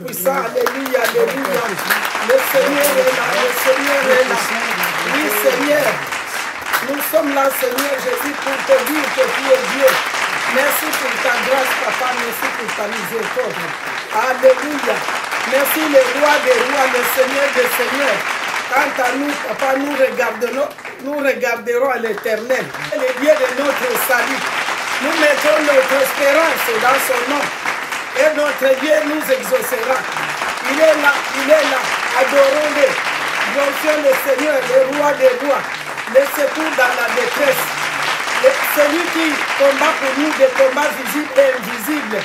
puissant. Alléluia, alléluia. Le Seigneur est là, le Seigneur est là. Oui, Seigneur. Nous sommes là, Seigneur Jésus, pour te dire que tu es Dieu. Merci pour ta grâce, Papa. Merci pour ta miséricorde. Alléluia. Merci le roi des rois, le Seigneur des seigneurs. Quant à nous, Papa, nous regarderons à l'Éternel, le Dieu de notre salut. Nous mettrons notre espérance dans son nom. Et notre Dieu nous exaucera. Il est là, adorons-le. Glorifions le Seigneur, le roi des rois, le secours dans la détresse. Celui qui combat pour nous des combats visibles et invisibles.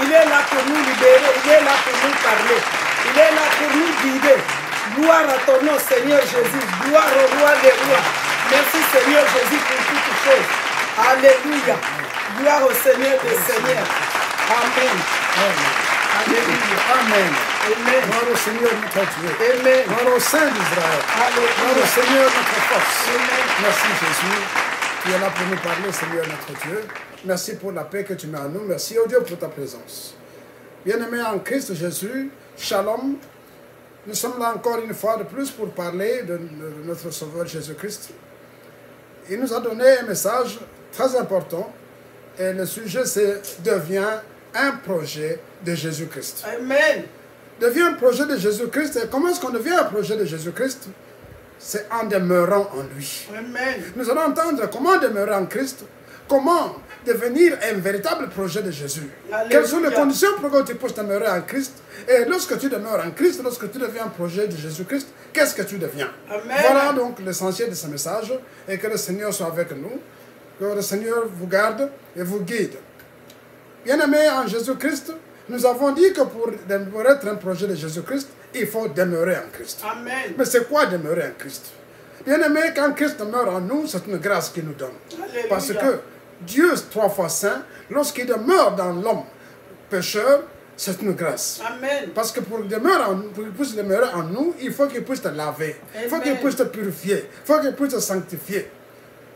Il est là pour nous libérer, il est là pour nous parler, il est là pour nous guider. Gloire à ton nom, Seigneur Jésus. Gloire au roi des rois. Merci, Seigneur Jésus, pour toutes choses. Alléluia. Gloire au Seigneur des seigneurs. Amen. Alléluia. Amen. Amen. Gloire au Seigneur notre Dieu. Amen. Gloire au Saint d'Israël. Gloire au Seigneur notre force. Amen. Merci Jésus. Tu es là pour nous parler, Seigneur notre Dieu. Merci pour la paix que tu mets à nous. Merci, oh Dieu, pour ta présence. Bien-aimés en Christ Jésus, shalom. Nous sommes là encore une fois de plus pour parler de notre Sauveur Jésus-Christ. Il nous a donné un message très important. Et le sujet, c'est « Deviens un projet de Jésus-Christ ». Amen. Devient un projet de Jésus-Christ. Et comment est-ce qu'on devient un projet de Jésus-Christ? C'est en demeurant en lui. Amen. Nous allons entendre comment demeurer en Christ, comment devenir un véritable projet de Jésus. Alléluia. Quelles sont les conditions pour que tu puisses demeurer en Christ? Et lorsque tu demeures en Christ, lorsque tu deviens un projet de Jésus-Christ, qu'est-ce que tu deviens? Amen. Voilà donc l'essentiel de ce message. Et que le Seigneur soit avec nous. Que le Seigneur vous garde et vous guide. Bien-aimés en Jésus-Christ, nous avons dit que pour être un projet de Jésus-Christ, il faut demeurer en Christ. Amen. Mais c'est quoi demeurer en Christ? Bien-aimé, quand Christ demeure en nous, c'est une grâce qu'il nous donne. Alléluia. Parce que Dieu, 3 fois saint, lorsqu'il demeure dans l'homme pécheur, c'est une grâce. Amen. Parce que pour qu'il puisse demeurer en nous, il faut qu'il puisse te laver. Il faut qu'il puisse te purifier. Il faut qu'il puisse te sanctifier.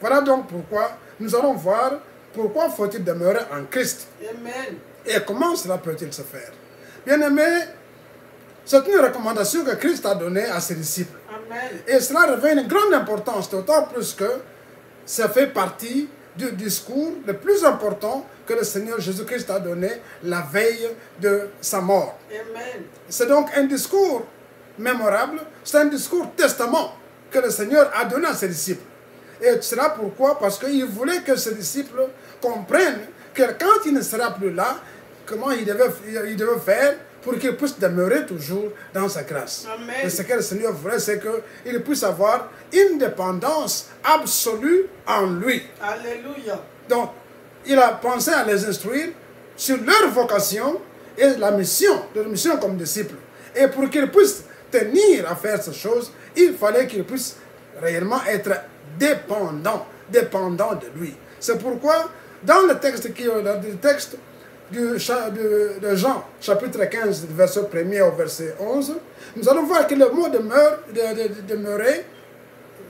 Voilà donc pourquoi nous allons voir pourquoi faut-il demeurer en Christ. Amen. Et comment cela peut-il se faire? Bien-aimé, c'est une recommandation que Christ a donnée à ses disciples. Amen. Et cela revêt une grande importance, d'autant plus que ça fait partie du discours le plus important que le Seigneur Jésus-Christ a donné la veille de sa mort. Amen. C'est donc un discours mémorable, c'est un discours testament que le Seigneur a donné à ses disciples. Et cela pourquoi? Parce qu'il voulait que ses disciples comprennent que quand il ne sera plus là, comment il devait faire pour qu'il puisse demeurer toujours dans sa grâce. Amen. Et ce que le Seigneur voulait, c'est qu'il puisse avoir une dépendance absolue en lui. Alléluia. Donc, il a pensé à les instruire sur leur vocation et la mission comme disciples. Et pour qu'ils puissent tenir à faire ces choses, il fallait qu'ils puissent réellement être dépendants de lui. C'est pourquoi, dans le texte de Jean, chapitre 15, verset 1er au verset 11, nous allons voir que le mot demeurer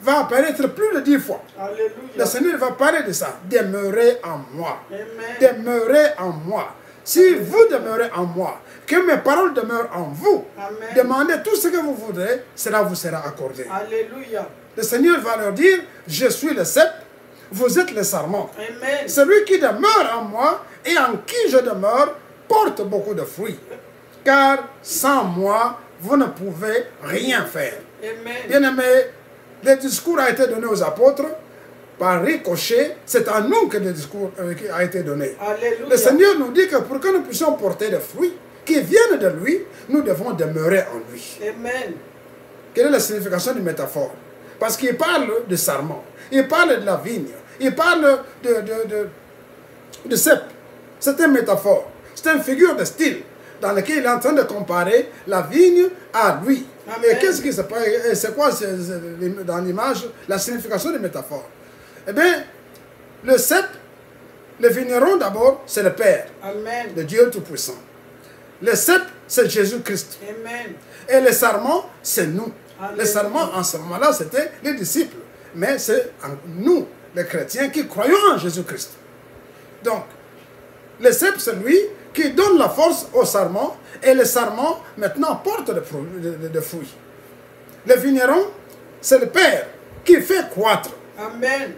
va apparaître plus de 10 fois. Alléluia. Le Seigneur va parler de ça. Demeurez en moi. Amen. Demeurez en moi. Si vous demeurez en moi, que mes paroles demeurent en vous, Amen. demandez tout ce que vous voudrez, cela vous sera accordé. Alléluia. Le Seigneur va leur dire, je suis le cep, vous êtes le sarment. Amen. Celui qui demeure en moi et en qui je demeure porte beaucoup de fruits. Car sans moi, vous ne pouvez rien faire. Amen. Bien-aimés, le discours a été donné aux apôtres. Par ricochet, c'est à nous que le discours a été donné. Alléluia. Le Seigneur nous dit que pour que nous puissions porter des fruits qui viennent de lui, nous devons demeurer en lui. Amen. Quelle est la signification du métaphore? Parce qu'il parle de sarment, il parle de la vigne, il parle de cep. C'est une métaphore, c'est une figure de style dans laquelle il est en train de comparer la vigne à lui. Amen. Et qu'est-ce qui se passe? C'est quoi dans l'image la signification de métaphore? Eh bien, le cep, le vigneron d'abord, c'est le Père, Amen. le Dieu Tout-Puissant. Le cep, c'est Jésus-Christ. Amen. Et le sarment, c'est nous. Alléluia. Le sarment, en ce moment-là, c'était les disciples. Mais c'est nous, les chrétiens, qui croyons en Jésus-Christ. Donc, le cep, c'est lui qui donne la force au sarment, et le sarment maintenant porte de fruits. Le vigneron, c'est le Père qui fait croître. Amen.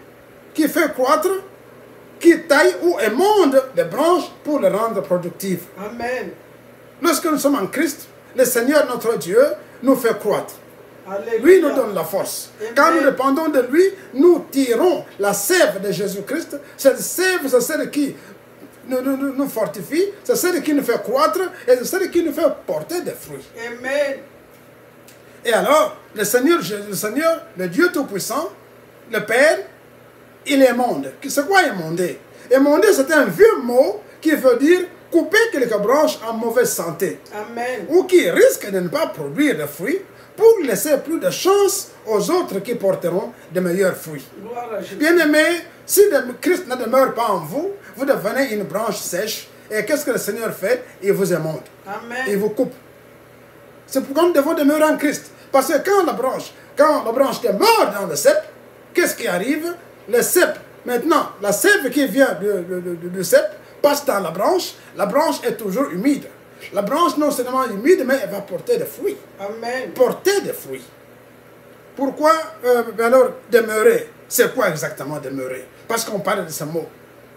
Qui fait croître, qui taille ou émonde les branches pour les rendre productives. Amen. Lorsque nous sommes en Christ, le Seigneur notre Dieu nous fait croître. Alléluia. Lui nous donne la force. Amen. Quand nous dépendons de lui, nous tirons la sève de Jésus-Christ. Cette sève, c'est celle qui nous fortifie, c'est celle qui nous fait croître et c'est celle qui nous fait porter des fruits. Amen. Et alors, le Seigneur, le Dieu Tout-Puissant, le Père, il émonde. C'est quoi émonder? Émonder, c'est un vieux mot qui veut dire couper quelques branches en mauvaise santé. Amen. Ou qui risquent de ne pas produire de fruits pour laisser plus de chance aux autres qui porteront de meilleurs fruits. Gloire à Jésus. Bien-aimés, si Christ ne demeure pas en vous, vous devenez une branche sèche. Et qu'est-ce que le Seigneur fait? Il vous émonde. Amen. Il vous coupe. C'est pourquoi nous devons demeurer en Christ. Parce que quand la branche demeure dans le cep, qu'est-ce qui arrive? Le cep, maintenant, la sève qui vient du cep passe dans la branche est toujours humide. La branche non seulement humide, mais elle va porter des fruits. Amen. Porter des fruits. Pourquoi alors demeurer? C'est quoi exactement demeurer? Parce qu'on parle de ce mot.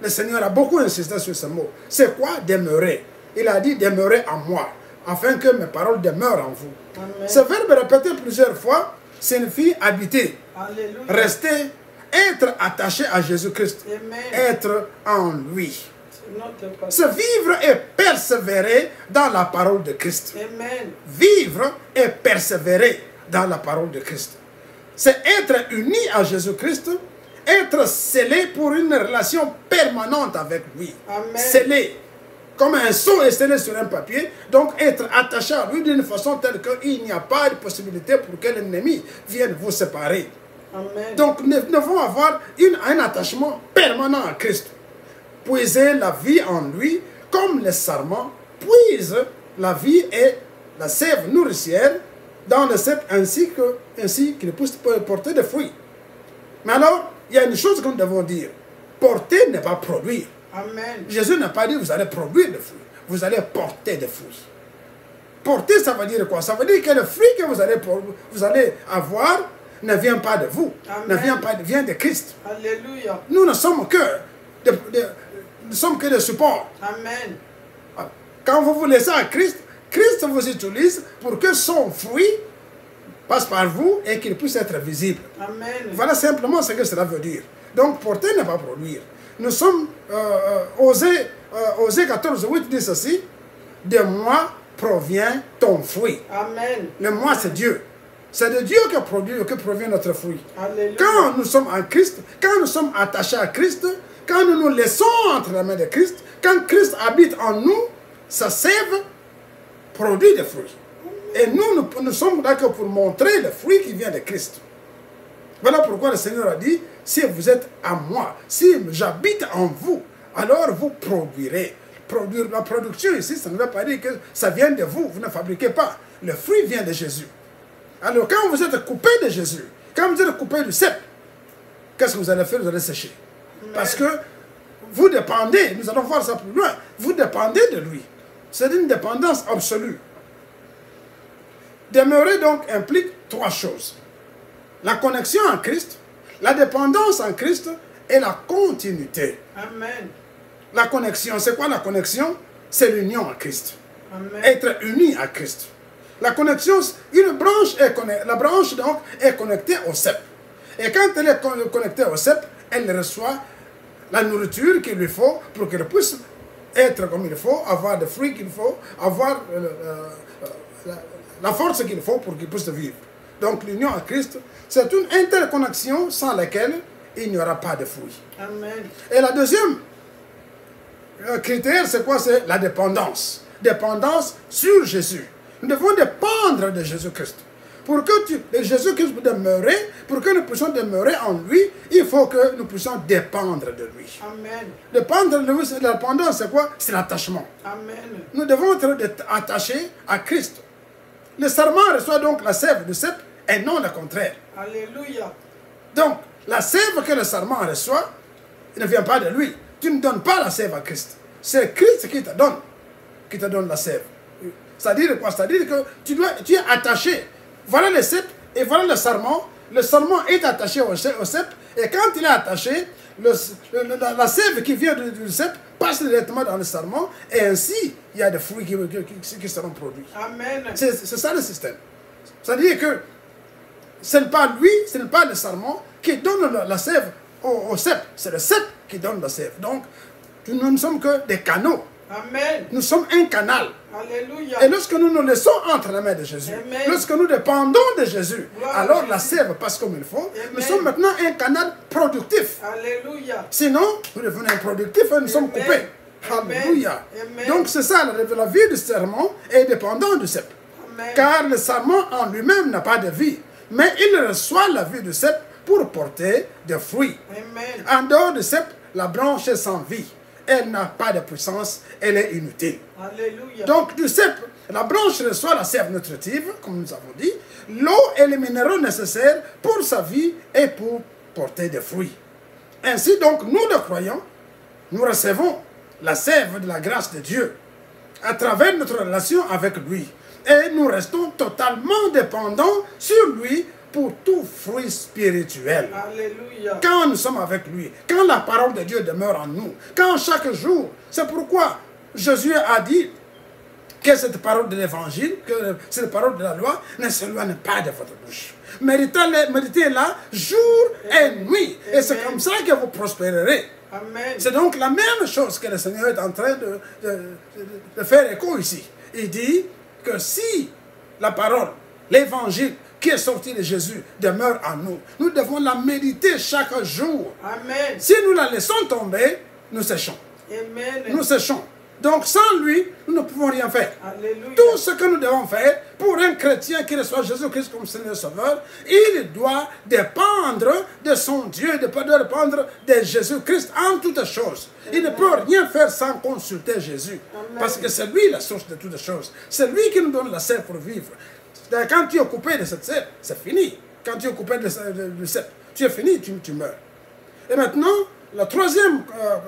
Le Seigneur a beaucoup insisté sur ce mot. C'est quoi demeurer? Il a dit demeurer en moi, afin que mes paroles demeurent en vous. Amen. Ce verbe répété plusieurs fois signifie habiter, Alléluia. rester, être attaché à Jésus-Christ, Amen. être en lui. C'est notre pasteur. Se vivre et persévérer dans la parole de Christ. Amen. Vivre et persévérer dans la parole de Christ. C'est être uni à Jésus-Christ, être scellé pour une relation permanente avec lui. Amen. Scellé, comme un sceau est scellé sur un papier, donc être attaché à lui d'une façon telle qu'il n'y a pas de possibilité pour que l'ennemi vienne vous séparer. Amen. Donc nous devons avoir un attachement permanent à Christ. Puiser la vie en lui, comme le sarment puise la vie et la sève nourricière dans le cep ainsi qu'il puisse porter des fruits. Mais alors, il y a une chose que nous devons dire. Porter n'est pas produire. Amen. Jésus n'a pas dit vous allez produire des fruits. Vous allez porter des fruits. Porter, ça veut dire quoi? Ça veut dire que le fruit que vous allez avoir ne vient pas de vous. Amen. Vient de Christ. Alléluia. Nous ne sommes que des supports. Amen. Quand vous vous laissez à Christ, Christ vous utilise pour que son fruit passe par vous et qu'il puisse être visible. Amen. Voilà simplement ce que cela veut dire. Donc, porter n'est pas produire. Nous sommes, Osée 14:8 dit ceci, de moi provient ton fruit. Amen. Le moi, c'est Dieu. C'est de Dieu que provient notre fruit. Alléluia. Quand nous sommes en Christ, quand nous sommes attachés à Christ, quand nous nous laissons entre les mains de Christ, quand Christ habite en nous, sa sève produit des fruits. Et nous sommes là que pour montrer le fruit qui vient de Christ. Voilà pourquoi le Seigneur a dit, si vous êtes à moi, si j'habite en vous, alors vous produirez. La production ici, ça ne veut pas dire que ça vient de vous, vous ne fabriquez pas. Le fruit vient de Jésus. Alors quand vous êtes coupé de Jésus, quand vous êtes coupé du cep, qu'est-ce que vous allez faire? Vous allez sécher. Parce que vous dépendez, nous allons voir ça plus loin, vous dépendez de lui. C'est une dépendance absolue. Demeurer donc implique trois choses. La connexion en Christ, la dépendance en Christ et la continuité. Amen. La connexion, c'est quoi la connexion? C'est l'union à Christ. Amen. Être uni à Christ. La connexion, la branche donc est connectée au cep. Et quand elle est connectée au cep, elle reçoit la nourriture qu'il lui faut pour qu'elle puisse être comme il faut, avoir des fruits qu'il faut, avoir la force qu'il faut pour qu'il puisse vivre. Donc l'union à Christ, c'est une interconnexion sans laquelle il n'y aura pas de fruits. Amen. Et la deuxième critère, c'est quoi? C'est la dépendance. Dépendance sur Jésus. Nous devons dépendre de Jésus-Christ. Pour que Jésus-Christ puisse demeurer, pour que nous puissions demeurer en lui, il faut que nous puissions dépendre de lui. Amen. Dépendre de lui, c'est la dépendance, c'est quoi? C'est l'attachement. Amen. Nous devons être attachés à Christ. Le serment reçoit donc la sève du cep et non le contraire. Alléluia. Donc, la sève que le serment reçoit ne vient pas de lui. Tu ne donnes pas la sève à Christ. C'est Christ qui te donne. qui te donne la sève. C'est-à-dire quoi? C'est-à-dire que tu es attaché. Voilà le cep et voilà le sarment. Le sarment est attaché au cep. Et quand il est attaché, la sève qui vient du cep passe directement dans le sarment. Et ainsi, il y a des fruits qui seront produits. Amen. C'est ça le système. C'est-à-dire que ce n'est pas lui, ce n'est pas le sarment qui donne la sève au cep. C'est le cep qui donne la sève. Donc, nous ne sommes que des canaux. Amen. Nous sommes un canal. Alléluia. Et lorsque nous nous laissons entre les mains de Jésus, Amen. lorsque nous dépendons de Jésus, Gloire alors à la Jésus. sève passe comme il faut. Amen. Nous sommes maintenant un canal productif. Alléluia. Sinon, nous devenons improductifs et nous sommes Amen. coupés. Amen. Alléluia. Amen. Donc c'est ça, la vie du serment est dépendante du cep. Amen. Car le serment en lui-même n'a pas de vie, mais il reçoit la vie du cep pour porter des fruits. Amen. En dehors du cep, la branche est sans vie. Elle n'a pas de puissance, elle est inutile. Alléluia. Donc du cep, la branche reçoit la sève nutritive, comme nous avons dit, l'eau et les minéraux nécessaires pour sa vie et pour porter des fruits. Ainsi donc, nous le croyants, nous recevons la sève de la grâce de Dieu à travers notre relation avec lui. Et nous restons totalement dépendants sur lui pour tout fruit spirituel. Alléluia. Quand nous sommes avec lui, quand la parole de Dieu demeure en nous, quand chaque jour, c'est pourquoi Jésus a dit que cette parole de l'évangile, que cette parole de la loi ne s'éloigne pas de votre bouche. Méditez-la jour et nuit. Et c'est comme ça que vous prospérerez. Amen. C'est donc la même chose que le Seigneur est en train de faire écho ici. Il dit que si la parole, l'évangile qui est sorti de Jésus demeure en nous, nous devons la méditer chaque jour. Amen. Si nous la laissons tomber, nous séchons. Amen. Nous séchons. Donc sans lui, nous ne pouvons rien faire. Alléluia. Tout ce que nous devons faire pour un chrétien qui reçoit Jésus-Christ comme Seigneur Sauveur, il doit dépendre de son Dieu, il doit dépendre de Jésus-Christ en toutes choses. Il ne peut rien faire sans consulter Jésus. Amen. Parce que c'est lui la source de toutes choses. C'est lui qui nous donne la sève pour vivre. Quand tu es coupé de cette sève, c'est fini. Quand tu es coupé de cette, tu es fini, tu meurs. Et maintenant, la troisième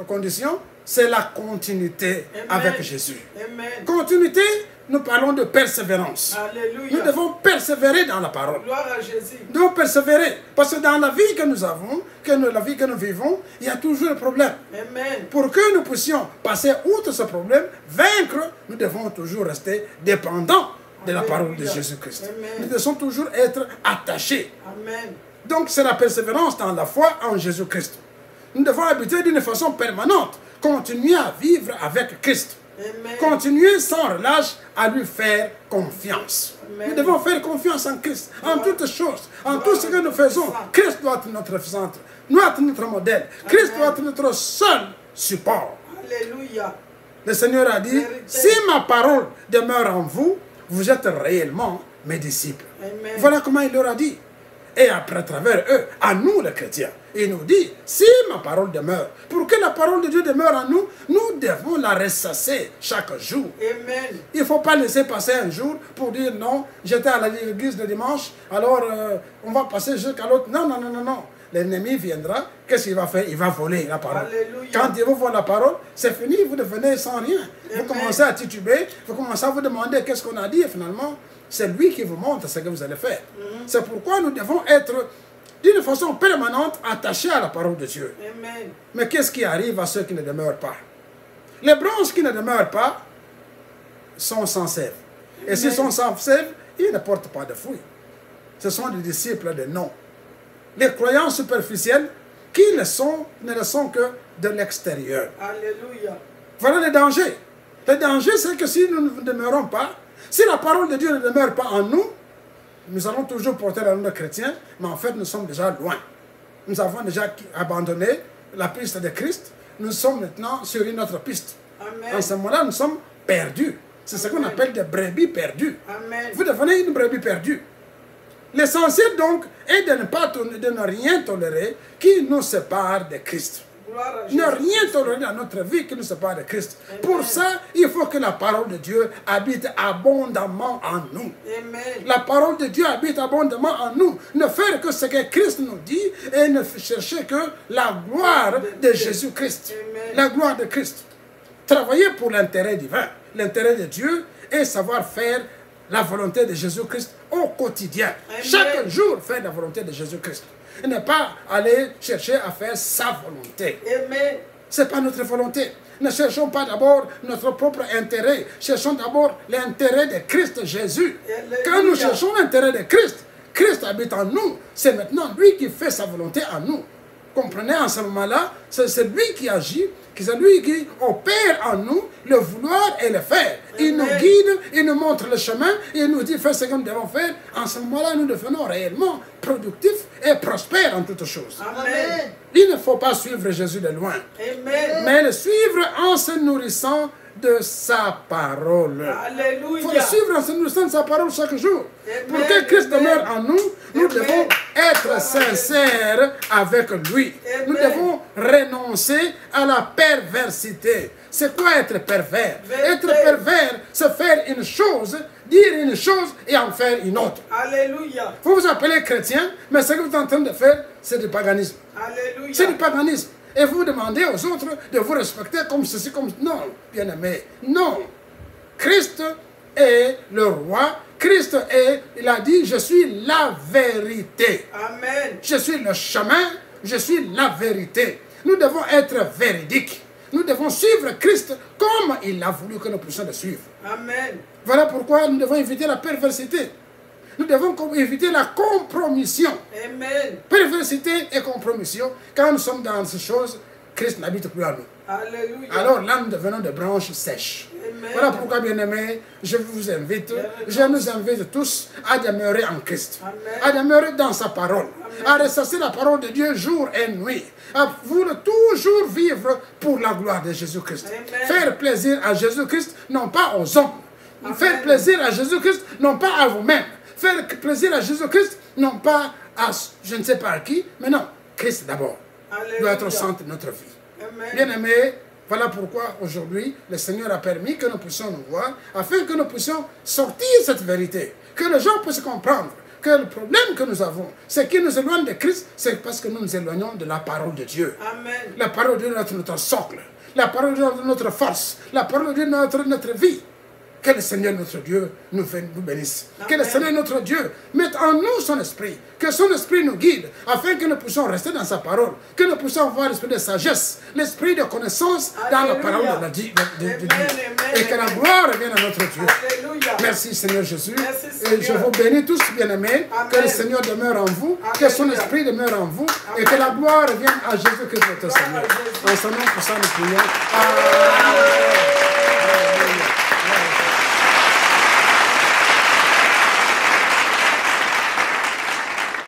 condition, c'est la continuité Amen. avec Jésus. Amen. Continuité, nous parlons de persévérance. Alléluia. Nous devons persévérer dans la parole. Gloire à Jésus. Nous devons persévérer. Parce que dans la vie que nous avons, la vie que nous vivons, il y a toujours un problème. Amen. Pour que nous puissions passer outre ce problème, vaincre, nous devons toujours rester dépendants de la parole de Jésus-Christ. Nous devons toujours être attachés. Amen. Donc c'est la persévérance dans la foi en Jésus-Christ. Nous devons habiter d'une façon permanente, continuer à vivre avec Christ. Amen. Continuer sans relâche à lui faire confiance. Amen. Nous devons faire confiance en Christ, en toutes choses, en tout ce que nous faisons. Christ doit être notre centre, doit être notre modèle. Christ doit être notre seul support. Alléluia. Le Seigneur a dit, si ma parole demeure en vous, vous êtes réellement mes disciples. Amen. Voilà comment il leur a dit. Et après, à travers eux, à nous les chrétiens, il nous dit, si ma parole demeure, pour que la parole de Dieu demeure en nous, nous devons la ressasser chaque jour. Amen. Il ne faut pas laisser passer un jour pour dire non, j'étais à l'église le dimanche, alors on va passer jusqu'à l'autre. Non, non, non, non, non. L'ennemi viendra, qu'est-ce qu'il va faire? Il va voler la parole. Alléluia. Quand il vous vole la parole, c'est fini, vous devenez sans rien. Vous commencez à tituber, vous commencez à vous demander qu'est-ce qu'on a dit et finalement, c'est lui qui vous montre ce que vous allez faire. C'est pourquoi nous devons être d'une façon permanente attachés à la parole de Dieu. Amen. Mais qu'est-ce qui arrive à ceux qui ne demeurent pas? Les branches qui ne demeurent pas sont sans sève. Et s'ils sont sans sève, ils ne portent pas de fruits. Ce sont des disciples de non. Les croyants superficiels qui ne le sont que de l'extérieur. Alléluia. Voilà le danger. Le danger, c'est que si nous ne demeurons pas, si la parole de Dieu ne demeure pas en nous, nous allons toujours porter la nom de chrétien, mais en fait, nous sommes déjà loin. Nous avons déjà abandonné la piste de Christ. Nous sommes maintenant sur une autre piste. Amen. En ce moment-là, nous sommes perdus. C'est ce qu'on appelle des brebis perdues. Amen. Vous devenez une brebis perdue. L'essentiel donc est de ne rien tolérer qui nous sépare de Christ. Gloire à Ne Jésus. rien tolérer dans notre vie qui nous sépare de Christ. Pour ça, il faut que la parole de Dieu habite abondamment en nous. Amen. La parole de Dieu habite abondamment en nous. Ne faire que ce que Christ nous dit et ne chercher que la gloire de Jésus-Christ. Amen. La gloire de Christ. Travailler pour l'intérêt divin. l'intérêt de Dieu et savoir faire la volonté de Jésus-Christ au quotidien. Amen. Chaque jour, faire la volonté de Jésus-Christ. Et ne pas aller chercher à faire sa volonté. Amen. Ce n'est pas notre volonté. Ne cherchons pas d'abord notre propre intérêt. Cherchons d'abord l'intérêt de Christ Jésus. Alléluia. Quand nous cherchons l'intérêt de Christ, Christ habite en nous. C'est maintenant lui qui fait sa volonté en nous. Comprenez, en ce moment-là, c'est lui qui agit, c'est lui qui opère en nous le vouloir et le faire. Il nous guide, il nous montre le chemin, il nous dit fais ce que nous devons faire. En ce moment-là, nous devenons réellement productifs et prospères en toutes choses. Amen. Il ne faut pas suivre Jésus de loin, Amen. mais le suivre en se nourrissant de sa parole. Il faut le Alléluia. suivre en se nourrissant de sa parole chaque jour. Amen. Pour que Christ Amen. demeure en nous, nous Amen. devons être sincères avec lui. Amen. Nous devons renoncer à la perversité. C'est quoi être pervers? Vérité. Être pervers, c'est faire une chose, dire une chose et en faire une autre. Alléluia. Vous vous appelez chrétien, mais ce que vous êtes en train de faire, c'est du paganisme. Alléluia. C'est du paganisme. Et vous demandez aux autres de vous respecter comme ceci, comme... Non, bien-aimé, non. Christ est le roi. Christ est, il a dit, je suis la vérité. Amen. Je suis le chemin, je suis la vérité. Nous devons être véridiques. Nous devons suivre Christ comme il a voulu que nous puissions le suivre. Amen. Voilà pourquoi nous devons éviter la perversité. Nous devons éviter la compromission. Amen. Perversité et compromission. Quand nous sommes dans ces choses, Christ n'habite plus en nous. Alléluia. Alors là, nous devenons des branches sèches. Amen. Voilà pourquoi, bien-aimés, je vous invite, je nous invite tous à demeurer en Christ, Amen. à demeurer dans sa parole, à ressasser la parole de Dieu jour et nuit, à vouloir toujours vivre pour la gloire de Jésus-Christ. Amen. Faire plaisir à Jésus-Christ, non pas aux hommes. Amen. Faire plaisir à Jésus-Christ, non pas à vous-même. Faire plaisir à Jésus-Christ, non pas à je ne sais pas qui, mais non, Christ d'abord doit être au centre de notre vie. Amen. Bien-aimés, voilà pourquoi aujourd'hui, le Seigneur a permis que nous puissions nous voir, afin que nous puissions sortir cette vérité, que les gens puissent comprendre que le problème que nous avons, c'est qu'ils nous éloignent de Christ, c'est parce que nous nous éloignons de la parole de Dieu. Amen. La parole de Dieu est notre socle, la parole de Dieu est notre force, la parole de Dieu est notre vie. Que le Seigneur notre Dieu nous bénisse. Amen. Que le Seigneur notre Dieu mette en nous son esprit. Que son esprit nous guide afin que nous puissions rester dans sa parole. Que nous puissions avoir l'esprit de sagesse, l'esprit de connaissance dans la parole de Dieu. Et que la gloire revienne à notre Dieu. Alléluia. Merci Seigneur Jésus. Merci, Et je Seigneur. vous bénis tous bien-aimés. Que le Seigneur demeure en vous. Que son Alléluia. esprit demeure en vous. Et Amen. que la gloire revienne à Jésus-Christ notre Gloire à Seigneur. Jésus. En son nom, pour ça nous prions. Amen.